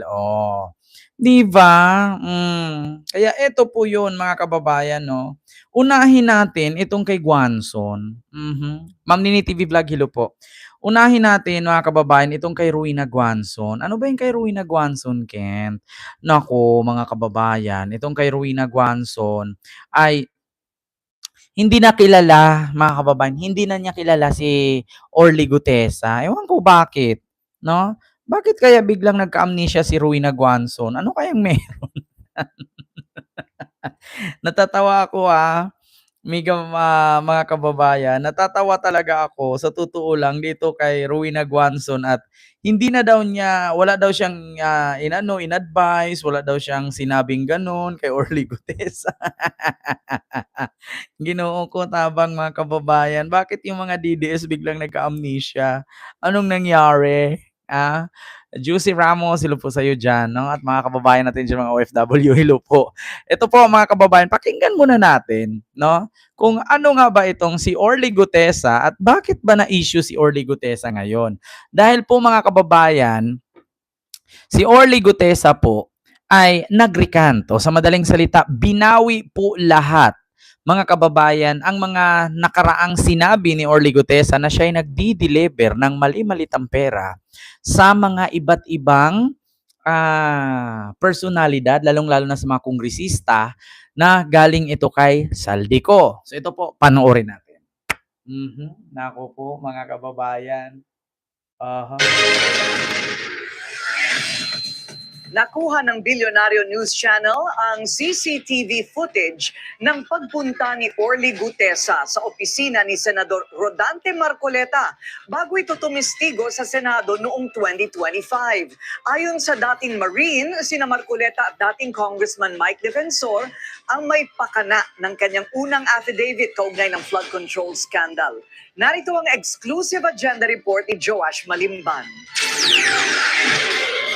Oh, 'di ba? Kaya eto po 'yun mga kababayan 'no. Unahin natin itong kay Gwanson, Ma'am Nini TV Vlog, hello po. Unahin natin mga kababayan itong kay Ruina Gwanson. Ano ba 'yung kay Ruina Gwanson, Kent? Naku mga kababayan, itong kay Ruina Gwanson ay hindi na kilala mga kababayan, hindi na niya kilala si Orly Gutesa. Ewan ko bakit, 'no? Bakit kaya biglang nagka-amnesia si Ruina Guanzon? Ano kayang meron? Natatawa ako, mga kababayan, natatawa talaga ako sa totoo lang dito kay Ruina Guanzon at hindi na daw niya wala daw siyang, in-advice, wala daw siyang sinabing gano'n kay Orly Gutesa. Ginoo ko tabang mga kababayan, bakit yung mga DDS biglang nagka-amnesia? Anong nangyari? Juicy Ramos, hello po sa'yo diyan 'no, at mga kababayan natin diyan mga OFW, hello po. Ito po mga kababayan, pakinggan muna natin 'no, kung ano nga ba itong si Orly Gutesa at bakit ba na-issue si Orly Gutesa ngayon. Dahil po mga kababayan, si Orly Gutesa po ay nag-recant o sa madaling salita, binawi po lahat mga kababayan ang mga nakaraang sinabi ni Orly Gutesa na siya ay nagdi-deliver ng mali-malitang pera sa mga iba't ibang personalidad, lalong-lalo na sa mga kongresista na galing ito kay Saldico. So ito po, panoorin natin. Nako po mga kababayan. Nakuha ng Bilyonaryo News Channel ang CCTV footage ng pagpunta ni Orly Gutesa sa opisina ni Senador Rodante Marcoleta bago ito tumistigo sa Senado noong 2025. Ayon sa dating Marine, sina Marcoleta at dating Congressman Mike Defensor ang may pakana ng kanyang unang affidavit kaugnay ng flood control scandal. Narito ang exclusive agenda report ni Joash Malimban.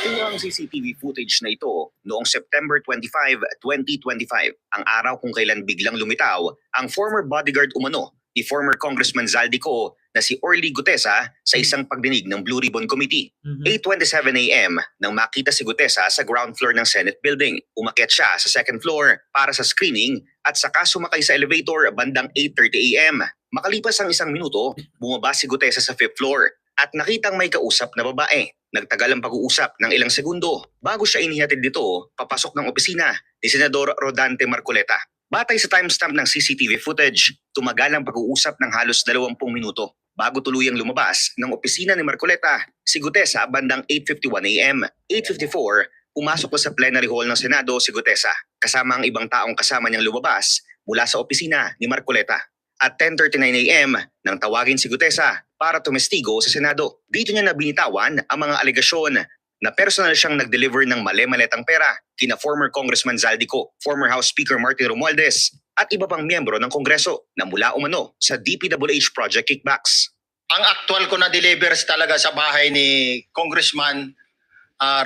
Kuha ang CCTV footage na ito noong September 25, 2025, ang araw kung kailan biglang lumitaw ang former bodyguard umano ni former Congressman Zaldico na si Orly Gutesa sa isang pagdinig ng Blue Ribbon Committee. 8:27 a.m. nang makita si Gutesa sa ground floor ng Senate building. Umakyat siya sa second floor para sa screening at saka sumakay sa elevator bandang 8:30 a.m. Makalipas ang isang minuto, bumaba si Gutesa sa fifth floor at nakitang may kausap na babae. Nagtagal ang pag-uusap ng ilang segundo bago siya inihatid dito papasok ng opisina ni Senador Rodante Marcoleta. Batay sa timestamp ng CCTV footage, tumagal ang pag-uusap ng halos 20 minuto bago tuluyang lumabas ng opisina ni Marcoleta si Gutesa bandang 8:51 a.m. 8:54, pumasok na sa plenary hall ng Senado si Gutesa kasama ang ibang taong kasama niyang lumabas mula sa opisina ni Marcoleta. At 10:39 a.m. nang tawagin si Gutesa para tumestigo sa Senado. Dito niya nabinitawan ang mga alegasyon na personal siyang nag-deliver ng mali-maletang pera kina former Congressman Zaldico, former House Speaker Martin Romualdez at iba pang miyembro ng Kongreso na mula umano sa DPWH project kickbacks. Ang actual ko na delivers talaga sa bahay ni Congressman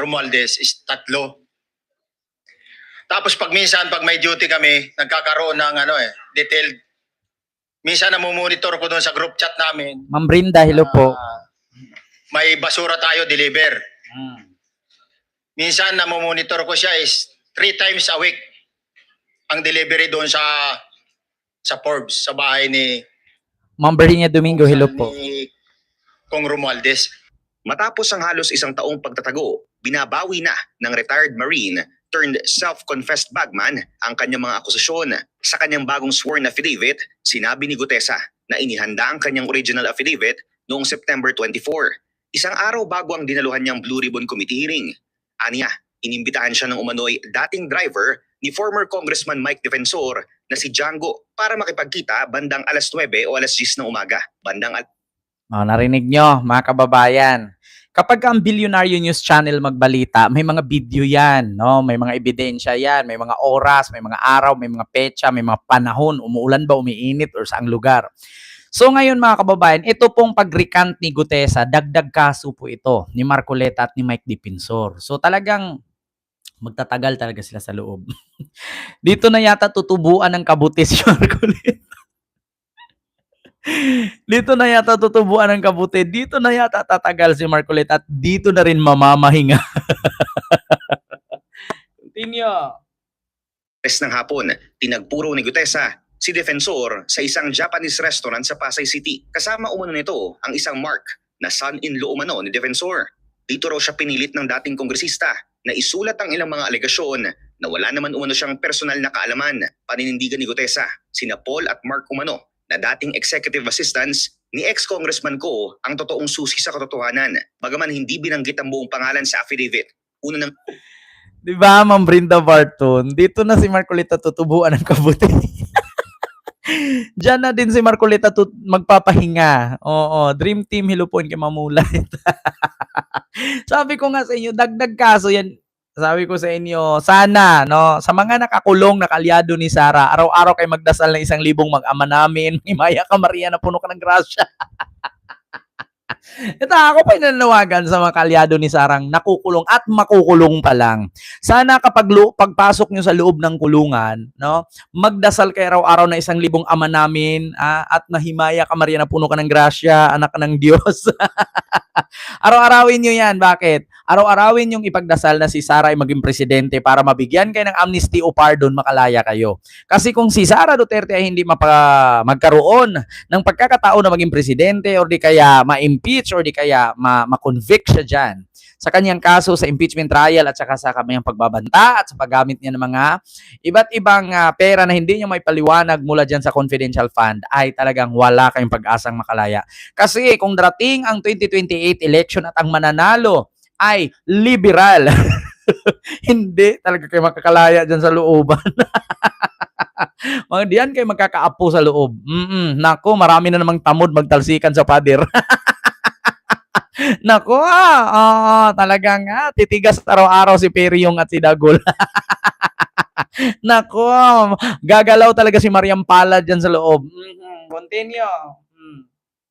Romualdez is 3. Tapos pag may duty kami, nagkakaroon ng detailed. Minsan namumonitor ko doon sa group chat namin. Ma'am Brinda, hello po. May basura tayo deliver. Minsan namumonitor ko siya is 3 times a week ang delivery doon sa Forbes, sa bahay ni Ma'am Berinha Domingo, hello po. Ni Kong Romualdez. Matapos ang halos isang taong pagtatago, binabawi na ng retired Marine turned self-confessed bagman ang kanyang mga akusasyon. Sa kanyang bagong sworn affidavit, sinabi ni Gutesa na inihanda ang kanyang original affidavit noong September 24, isang araw bago ang dinaluhan niyang Blue Ribbon Committee hearing. Aniya, inimbitahan siya ng umano'y dating driver ni former Congressman Mike Defensor na si Django para makipagkita bandang alas 9 o alas 10 ng umaga. Narinig nyo mga kababayan. Kapag ang Bilyonaryo News Channel magbalita, may mga video yan, no? May mga ebidensya yan, may mga oras, may mga araw, may mga petsa, may mga panahon, umuulan ba, umiinit, or saang lugar. So ngayon mga kababayan, ito pong pag-recant ni Gutesa, dagdag kaso po ito ni Marcoleta at ni Mike Defensor. So talagang magtatagal talaga sila sa loob. Dito na yata tutubuan ng kabutis si Marcoleta. Dito na yata tutubuan ng kabuti, dito na yata tatagal si Marcoleta at dito na rin mamamahinga. Continue. Tres ng hapon, tinagpuro ni Gutesa si Defensor sa isang Japanese restaurant sa Pasay City. Kasama umano nito ang isang Mark na son-in-law umano ni Defensor. Dito raw siya pinilit ng dating kongresista na isulat ang ilang mga alegasyon na wala naman umano siyang personal na kaalaman. Paninindigan ni Gutesa, sina Paul at Mark umano na dating executive assistants ni ex-congressman Ko ang totoong susi sa katotohanan. Bagaman hindi binanggit ang buong pangalan sa affidavit. Una ng Di ba, Ma'am Brinda Barton? Dito na si Marcoleta tutubuan ng kabuti. Diyan na din si Marcoleta magpapahinga. Oo, dream team hilupuin kay Mamulay. Sabi ko nga sa inyo, dagdag kaso yan. Sabi ko sa inyo, sana, no, sa mga nakakulong na kalyado ni Sara, araw-araw kayo magdasal ng 1,000 mag-ama namin. Himaya ka, Maria, na puno ka ng grasya. Ito, ako pa nananawagan sa mga kalyado ni Sarang nakukulong at makukulong pa lang. Sana kapag pagpasok nyo sa loob ng kulungan, no, magdasal kayo araw-araw na 1,000 ama namin at nahimaya ka, Maria, na puno ka ng grasya, anak ka ng Diyos. Araw-arawin nyo yan. Bakit? Araw-arawin yung ipagdasal na si Sara ay maging presidente para mabigyan kayo ng amnesty o pardon, makalaya kayo. Kasi kung si Sara Duterte ay hindi magkaroon ng pagkakataon na maging presidente or di kaya ma-impeach or di kaya ma-convict siya dyan sa kanyang kaso sa impeachment trial at saka sa kanyang pagbabanta at sa paggamit niya ng mga iba't ibang pera na hindi niya may paliwanag mula dyan sa confidential fund, ay talagang wala kayong pag-asang makalaya. Kasi kung darating ang 2028 election at ang mananalo ay liberal, hindi talaga kayo makakalaya dyan sa looban. Mga diyan kayo magkakaapo sa loob. Nako, marami na namang tamod magtalsikan sa pader. Nako, talagang titigas araw-araw si Peryong at si Dagol. Nako, gagalaw talaga si Mariam Palad dyan sa loob. Continue.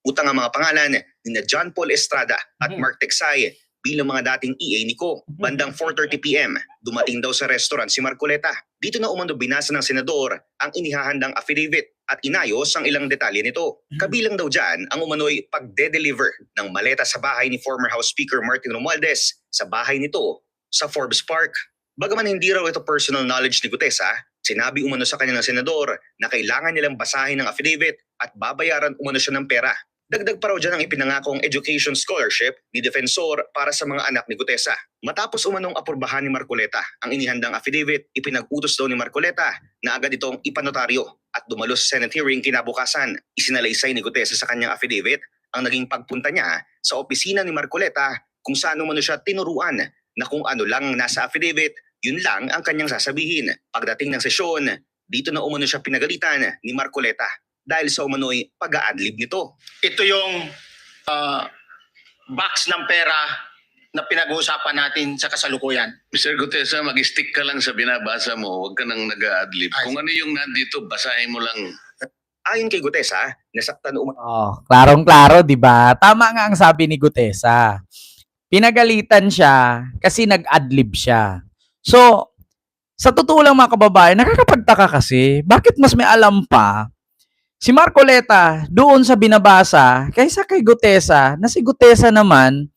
Utang ang mga pangalan ni John Paul Estrada at Mark Texay bilang mga dating EA ni Ko. Bandang 4:30 PM, dumating daw sa restaurant si Marcoleta. Dito na umano binasa ng senador ang inihahandang affidavit at inayos ang ilang detalye nito. Kabilang daw dyan ang umano'y pagde-deliver ng maleta sa bahay ni former House Speaker Martin Romualdez sa bahay nito sa Forbes Park. Bagaman hindi raw ito personal knowledge ni Gutesa, sinabi umano sa kanya ng senador na kailangan nilang basahin ang affidavit at babayaran umano siya ng pera. Dagdag pa raw dyan ang ipinangakong education scholarship ni Defensor para sa mga anak ni Gutesa. Matapos umanong apurbahan ni Marcoleta ang inihandang affidavit, ipinag-utos daw ni Marcoleta na agad itong ipanotaryo at dumalo sa Senate hearing kinabukasan. Isinalaysay ni Gutesa sa kanyang affidavit ang naging pagpunta niya sa opisina ni Marcoleta kung saan umano siya tinuruan na kung ano lang nasa affidavit, yun lang ang kanyang sasabihin. Pagdating ng sesyon, dito na umano siya pinagalitan ni Marcoleta dahil sa umano'y pag-a-adlib nito. Ito yung box ng pera na pinag-uusapan natin sa kasalukuyan. Mr. Gutesa, mag-stick ka lang sa binabasa mo. Huwag ka nang nag-a-adlib. Kung ano yung nandito, basahin mo lang. Ayon kay Gutesa, nasaktan umano Klarong-klaro, di ba? Tama nga ang sabi ni Gutesa. Pinagalitan siya kasi nag-adlib siya. So, sa totoo lang mga kababayan, nakakapagtaka kasi, bakit mas may alam pa si Marcoleta doon sa binabasa kaysa kay Gutesa, na si Gutesa naman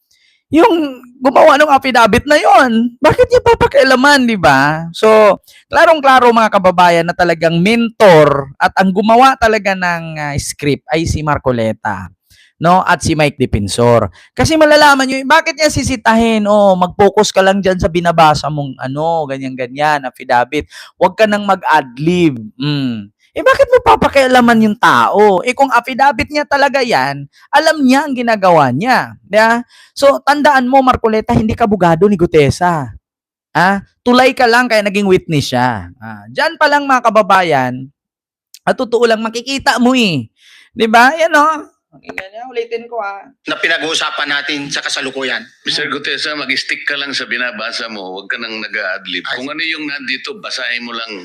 yung gumawa ng affidavit na yon? Bakit niya papakialaman, di ba? So, klarong-klaro mga kababayan na talagang mentor at ang gumawa talaga ng script ay si Marcoleta, no? At si Mike Defensor. Kasi malalaman niyo, bakit niya sisitahin? Mag-focus ka lang diyan sa binabasa mong ganyan-ganyan, affidavit. Huwag ka nang mag-adlib. Bakit mo papakialaman yung tao? Kung affidavit niya talaga yan, alam niya ang ginagawa niya. Yeah? So, tandaan mo, Marcoleta, hindi ka bugado ni Gutesa. Tulay ka lang kaya naging witness siya. Diyan pa lang mga kababayan, at totoo lang, makikita mo Di ba? Yan ulitin ko Na pinag-uusapan natin sa kasalukuyan. Mr. Gutesa, mag-stick ka lang sa binabasa mo. Huwag ka nang nag-a-adlib. Kung ano yung nandito, basahin mo lang.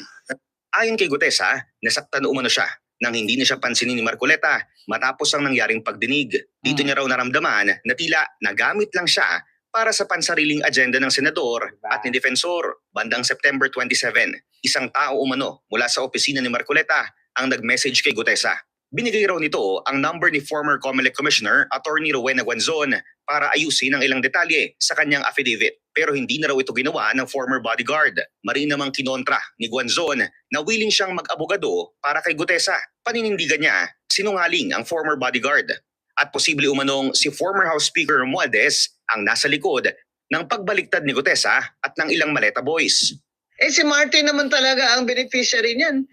Ayon kay Gutesa, nasaktan umano siya nang hindi na siya pansinin ni Marcoleta matapos ang nangyaring pagdinig. Dito niya raw naramdaman na tila nagamit lang siya para sa pansariling agenda ng senador at ni Defensor. Bandang September 27, isang tao umano mula sa opisina ni Marcoleta ang nag-message kay Gutesa. Binigay raw nito ang number ni former COMELEC Commissioner Attorney Rowena Guanzon para ayusin ang ilang detalye sa kanyang affidavit. Pero hindi na raw ito ginawa ng former bodyguard. Marin namang kinontra ni Guanzon na willing siyang mag-abogado para kay Gutesa. Paninindigan niya, sinungaling ang former bodyguard. At posible umanong si former House Speaker Romualdez ang nasa likod ng pagbaliktad ni Gutesa at ng ilang Maleta Boys. Si Martin naman talaga ang beneficiary niyan.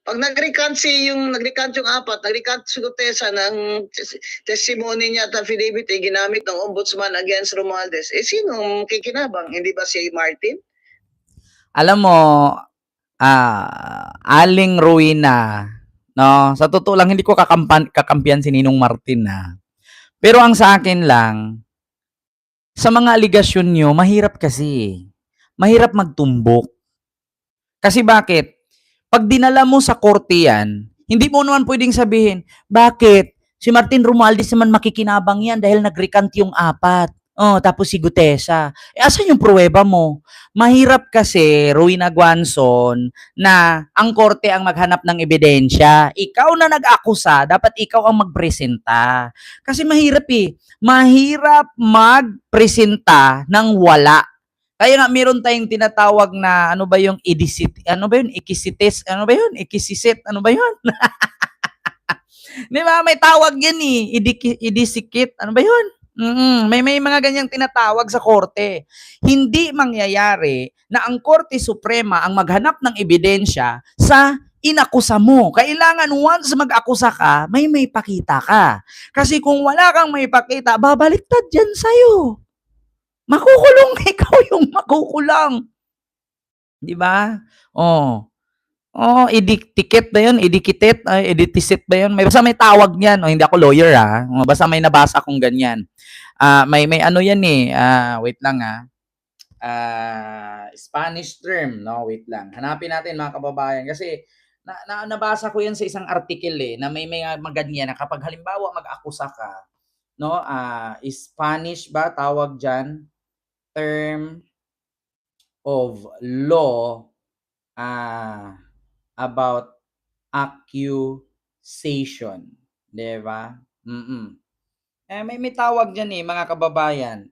Pag nag-recant yung apat, nag-recant si Gutesa ng testimony niya at affidavit ginamit ng ombudsman against Romualdez, sinong kikinabang? Hindi ba si Martin? Alam mo, Aling Rowena, no? Sa totoo lang, hindi ko kakampiyan si Ninong Martin, na. Pero ang sa akin lang, sa mga aligasyon nyo, mahirap kasi. Mahirap magtumbok. Kasi bakit? Pag dinala mo sa korte yan, hindi mo naman pwedeng sabihin, bakit? Si Martin Romualdez naman makikinabang yan dahil nag-recant yung apat. Tapos si Gutesa. Asan yung pruweba mo? Mahirap kasi, Rowena Guanzon, na ang korte ang maghanap ng ebidensya. Ikaw na nag-akusa, dapat ikaw ang magpresenta. Kasi mahirap Mahirap magpresenta ng wala. Kaya nga meron tayong tinatawag na ikisisit, Di ba? May tawag yan idisikit, may mga ganyang tinatawag sa korte. Hindi mangyayari na ang Korte Suprema ang maghanap ng ebidensya sa inakusa mo. Kailangan once mag-akusa ka, may pakita ka. Kasi kung wala kang may pakita, babaliktad yan sa'yo. Makukulong, ikaw yung makukulang. Di ba? Idiktikit ba yun? Iditisit ba yun? Basta may tawag niyan. Hindi ako lawyer, Basta may nabasa kong ganyan. May ano yan wait lang, Spanish term, no? Wait lang. Hanapin natin mga kababayan. Kasi, nabasa ko yan sa isang article, na may ganyan na kapag halimbawa mag-akusa ka, no? Spanish ba tawag dyan? Term of law about accusation. Diba? May tawag dyan mga kababayan.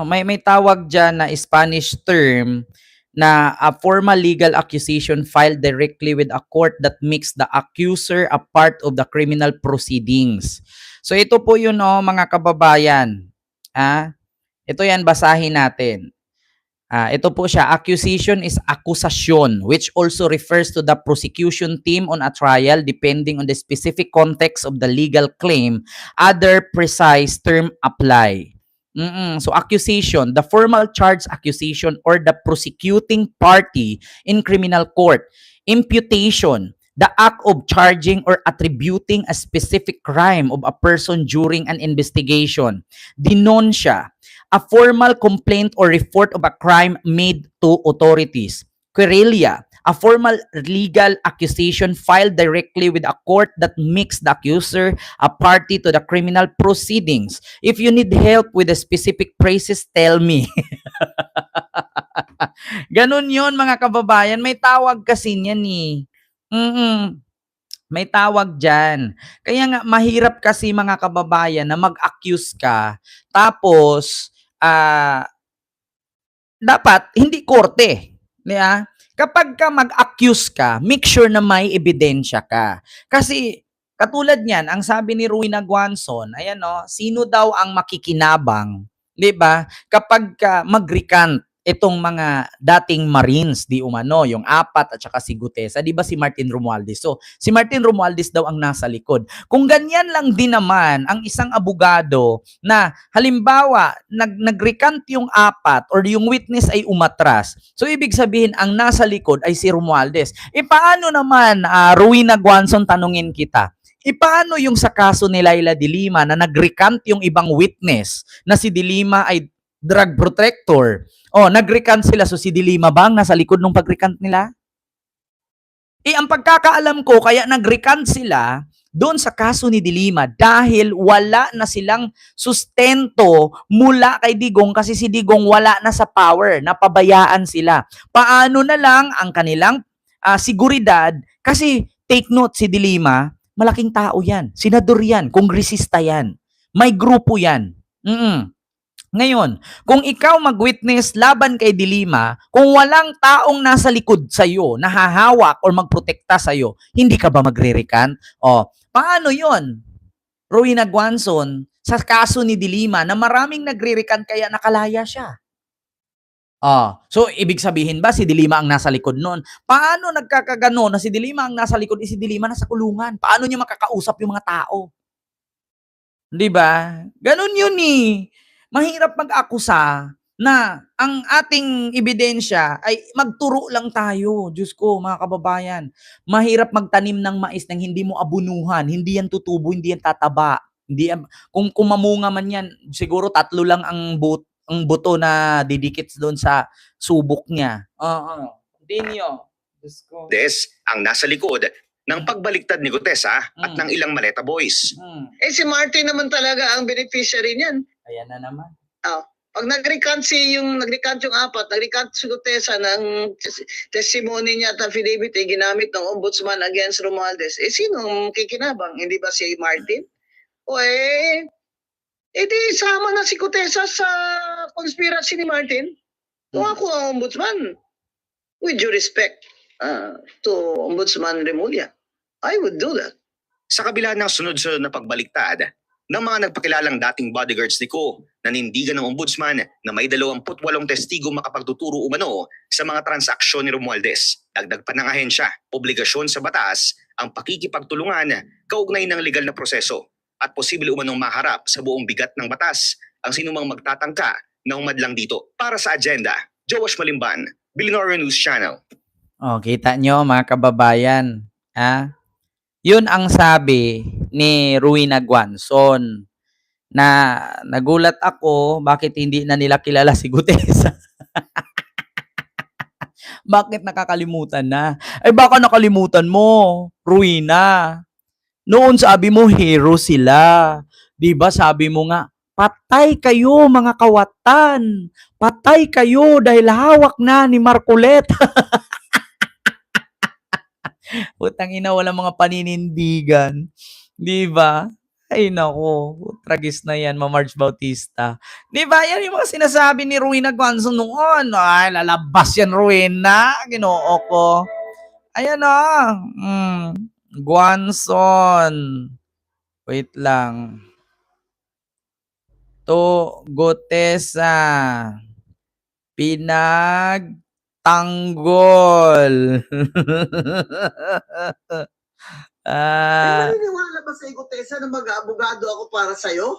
May tawag dyan na Spanish term na a formal legal accusation filed directly with a court that makes the accuser a part of the criminal proceedings. So ito po yun mga kababayan. Ito yan, basahin natin. Ito po siya, accusation is akusasyon, which also refers to the prosecution team on a trial depending on the specific context of the legal claim. Other precise term apply. So accusation, the formal charge accusation or the prosecuting party in criminal court. Imputation, the act of charging or attributing a specific crime of a person during an investigation. Denuncia, a formal complaint or report of a crime made to authorities. Querella, a formal legal accusation filed directly with a court that makes the accuser a party to the criminal proceedings. If you need help with the specific phrases, tell me. Ganun yun mga kababayan. May tawag kasi niyan May tawag dyan. Kaya nga, mahirap kasi mga kababayan na mag-accuse ka, tapos, dapat, hindi korte. Diba? Kapag ka mag-accuse ka, make sure na may ebidensya ka. Kasi, katulad niyan, ang sabi ni Rowena Guanzon, sino daw ang makikinabang, diba? Kapag ka mag-recant, itong mga dating Marines, di umano, yung apat at saka si Gutesa, di ba si Martin Romualdez? So, si Martin Romualdez daw ang nasa likod. Kung ganyan lang din naman ang isang abogado na halimbawa, nag-recant yung apat or yung witness ay umatras. So, ibig sabihin, ang nasa likod ay si Romualdez. Paano naman, Rowena Guanzon, tanungin kita? Paano yung sa kaso ni Laila de Lima na nag-recant yung ibang witness na si de Lima ay drug protector? Nag-recant sila. So, si de Lima bang nasa likod ng pag-recant nila? Ang pagkakaalam ko, kaya nag-recant sila doon sa kaso ni de Lima dahil wala na silang sustento mula kay Digong kasi si Digong wala na sa power, napabayaan sila. Paano na lang ang kanilang seguridad kasi take note, si De Lima, malaking tao yan. Senador yan, kongresista yan. May grupo yan. Ngayon, kung ikaw mag-witness laban kay De Lima, kung walang taong nasa likod sa'yo, nahahawak or magprotekta sa'yo, hindi ka ba magre-recant? O, paano yon? Rowena Guanzon, sa kaso ni De Lima na maraming nagre-recant kaya nakalaya siya. So ibig sabihin ba si De Lima ang nasa likod nun? Paano nagkakagano na si De Lima ang nasa likod, si De Lima nasa kulungan? Paano niya makakausap yung mga tao? 'Di ba? Ganun yun eh. Mahirap mag-akusa na ang ating ebidensya ay magturo lang tayo. Diyos ko, mga kababayan. Mahirap magtanim ng mais nang hindi mo abunuhan. Hindi yan tutubo, hindi yan tataba. Hindi yan, kung mamunga man yan, siguro 3 lang ang buto na didikit doon sa subok niya. Continue. Diyos ko. ang nasa likod ng pagbaliktad ni Gutesa at ng ilang Maleta Boys. Eh si Martin naman talaga ang beneficiary niyan. Ayan na naman. Pag nag-recant yung 4, nag-recant si Gutesa ng testimony niya at affidavit ginamit ng ombudsman against Romualdez. Sino ang kikinabang? Hindi ba si Martin? Di sama na si Gutesa sa conspiracy ni Martin. Kung ako ang ombudsman, with due respect to Ombudsman Remulla, I would do that. Sa kabila ng sunod-sunod na pagbaliktad ng mga nagpakilalang dating bodyguards ni Ko, nanindigan ng ombudsman na may 28 testigo makapagtuturo umano sa mga transaksyon ni Romualdez. Dagdag pa ng ahensya, obligasyon sa batas ang pakikipagtulungan kaugnay ng legal na proseso at posible umanong maharap sa buong bigat ng batas ang sinumang magtatangka na umadlang dito. Para sa agenda, Joash Malimban, Billionaire News Channel. Kita nyo mga kababayan. Yun ang sabi ni Rowena Guanzon na nagulat ako bakit hindi na nila kilala si Gutesa. Bakit nakakalimutan na? Baka nakalimutan mo, Rowena. Noon sabi mo hero sila. 'Di ba sabi mo nga, patay kayo mga kawatan. Patay kayo dahil hawak na ni Marcoleta. Putang ina, walang mga paninindigan. 'Di ba? Ay nako, tragis na yan, Marge Bautista. 'Di ba? Yan yung mga sinasabi ni Rowena Guanzon noon. Ay, lalabas yan, Rowena. Ginoo ko. Ayan Guanzon. Wait lang. To Gutesa. Pinagtanggol. Naniniwala ba sa Gutesa na mag-abogado ako para sa'yo?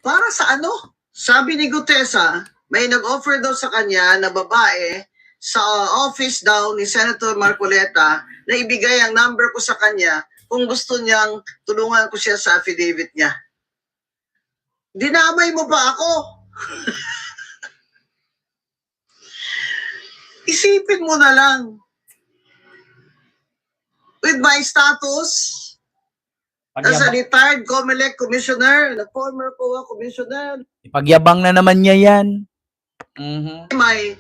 Para sa ano? Sabi ni Gutesa, may nag-offer daw sa kanya na babae sa office daw ni Senator Marcoleta na ibigay ang number ko sa kanya kung gusto niyang tulungan ko siya sa affidavit niya. Dinamay mo ba ako? Isipin mo na lang. With my status as a retired COMELEC commissioner, the former COA commissioner, Ipagyabang na naman niya yan. my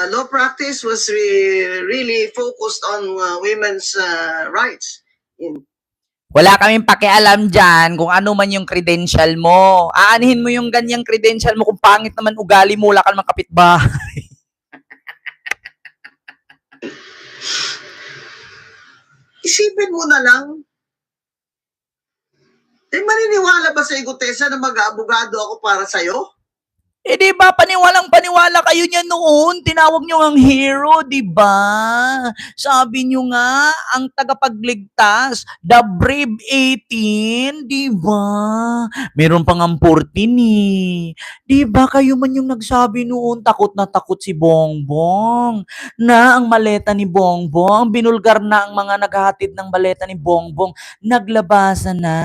law practice was really focused on women's rights. Wala kaming pakialam dyan kung ano man yung credential mo. Aanhin mo yung ganyang credential mo kung pangit naman ugali mo, wala ka naman kapitbahay. Isipin mo na lang. Maniniwala ba sa Gutesa na mag-abogado ako para sa'yo? Di ba, paniwalang-paniwala kayo niya noon. Tinawag niyo ang hero, di ba? Sabi niyo nga, ang tagapagligtas, the brave 18, di ba? Meron pang ang 14 eh. Di ba, kayo man yung nagsabi noon, takot na takot si Bongbong. Na ang maleta ni Bongbong, binulgar na ang mga naghahatid ng maleta ni Bongbong, naglabasan na.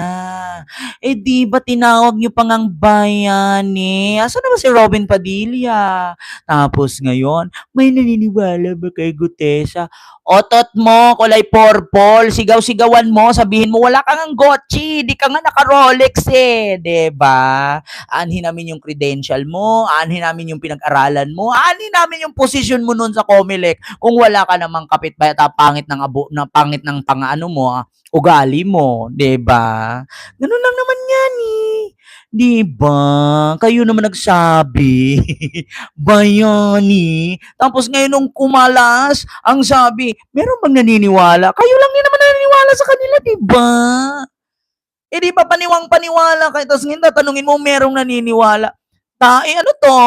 Di ba tinawag niyo pang ang bayani? Asan na ba si Robin Padilla. Tapos ngayon, may naniniwala ba kay Gutesa? Otot mo, kulay purple, sigaw-sigawan mo, sabihin mo, wala kang ang Gucci, di ka nga naka-Rolex eh, 'di ba? Aanhin namin yung credential mo, aanhin namin yung pinag-aralan mo, aanhin namin yung posisyon mo noon sa Comelec kung wala ka namang kapitbahay at pangit ng pangit ng pang-ano mo, ugali mo, 'di ba? Ganun lang naman 'yan eh. 'Di ba? Kayo naman nagsabi. Bayani. Tapos ngayon nung kumalas, ang sabi, meron bang naniniwala? Kayo lang din naman naniniwala sa kanila, 'di ba? Eh di ba paniwang-paniwala kayo, tapos ngayon tatanungin mo merong naniniwala. Ano to?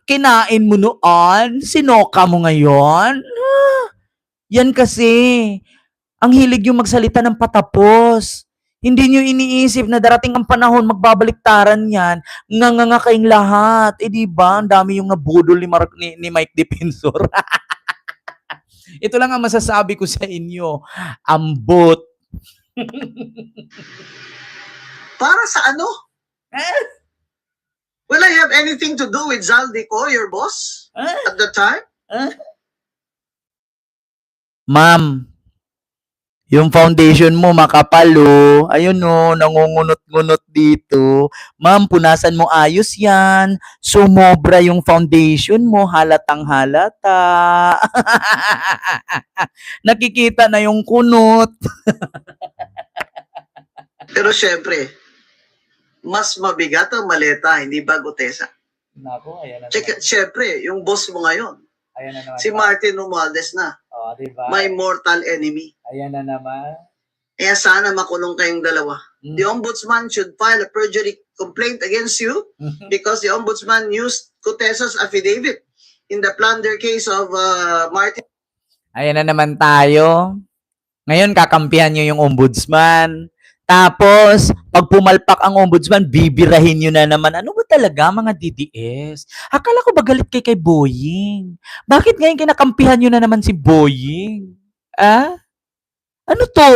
Kinain mo noon? Sinoka mo ngayon? Yan kasi. Ang hilig yung magsalita ng patapos. Hindi nyo iniisip na darating ang panahon, magbabaliktaran yan. Nga kayong lahat. Eh di ba? Ang dami yung nabudol ni Mike Defensor. Ito lang ang masasabi ko sa inyo. Ambot. Para sa ano? Will I have anything to do with Zaldico, your boss, at the time? Ma'am, yung foundation mo makapal oh. Ayun oh, nangungunot-ngunot dito. Ma'am, punasan mo ayos yan. Sumobra yung foundation mo, halatang halata. Nakikita na yung kunot. Pero syempre, mas mabigat ang maleta, hindi ba, Gutesa? Nako, ayan na Syempre, yung boss mo ngayon, Ayan na naman. si Martin Romualdez na, Oh, diba? my mortal enemy. Ayan na naman. Kaya sana makulong kayong dalawa. The ombudsman should file a perjury complaint against you because the ombudsman used Gutesa's affidavit in the plunder case of Martin. Ayan na naman tayo. Ngayon, kakampihan nyo yung ombudsman. Tapos, pag pumalpak ang ombudsman, bibirahin nyo na naman. Ano ba talaga, mga DDS? Akala ko ba galit kay Boying? Bakit ngayon kinakampihan nyo na naman si Boying? Ano to?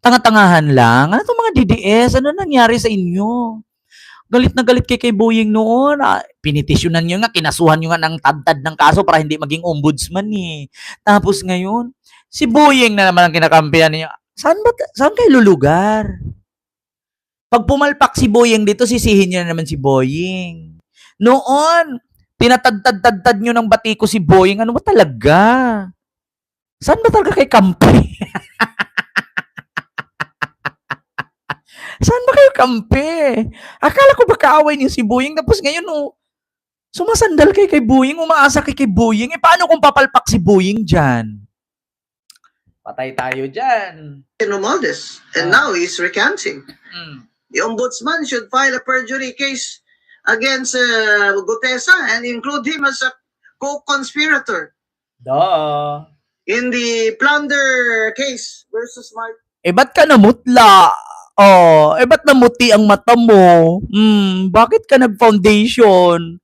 Tanga-tangahan lang? Ano to mga DDS? Ano nangyari sa inyo? Galit na galit kay Boying noon. Pinitisyonan nyo nga, kinasuhan nyo nga ng tad-tad ng kaso para hindi maging ombudsman eh. Tapos ngayon, si Boying na naman ang kinakampihan niya. Saan kayo lulugar? Pag pumalpak si Boying dito, sisihin niyo na naman si Boying. Noon, tinatad-tad-tad nyo ng batiko si Boying. Ano ba talaga? Saan ba talaga kay kampi? Saan ba kayo kampi? Akala ko ba kaaway niyo si Boying, tapos ngayon sumasandal kay Boying, umaasa kay Boying. Paano kung papalpak si Boying dyan? Patay tayo dyan. Romualdez, and now he's recanting. The ombudsman should file a perjury case against Gutesa and include him as a co-conspirator in the plunder case versus Mark. Ba't ka namutla? Ba't namuti ang mata mo? Bakit ka nag-foundation?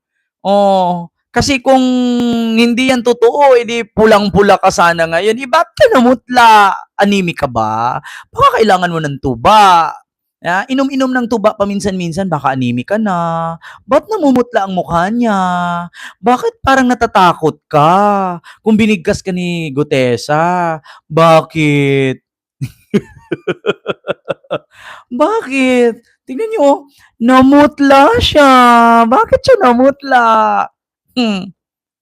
Kasi kung hindi yan totoo, edi pulang-pula ka sana ngayon. Ba't ka namutla? Anemic ka ba? Baka kailangan mo ng tuba. Inom-inom ng tuba paminsan-minsan, baka anemic ka na. Ba't namumutla ang mukha niya? Bakit parang natatakot ka? Kung binigkas ka ni Gutesa, bakit? Bakit? Tingnan nyo, namutla siya. Bakit siya namutla?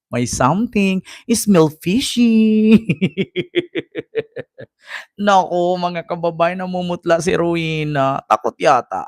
May something. Smell fishy. Naku, mga kababayan, namumutla si Rowena. Takot yata.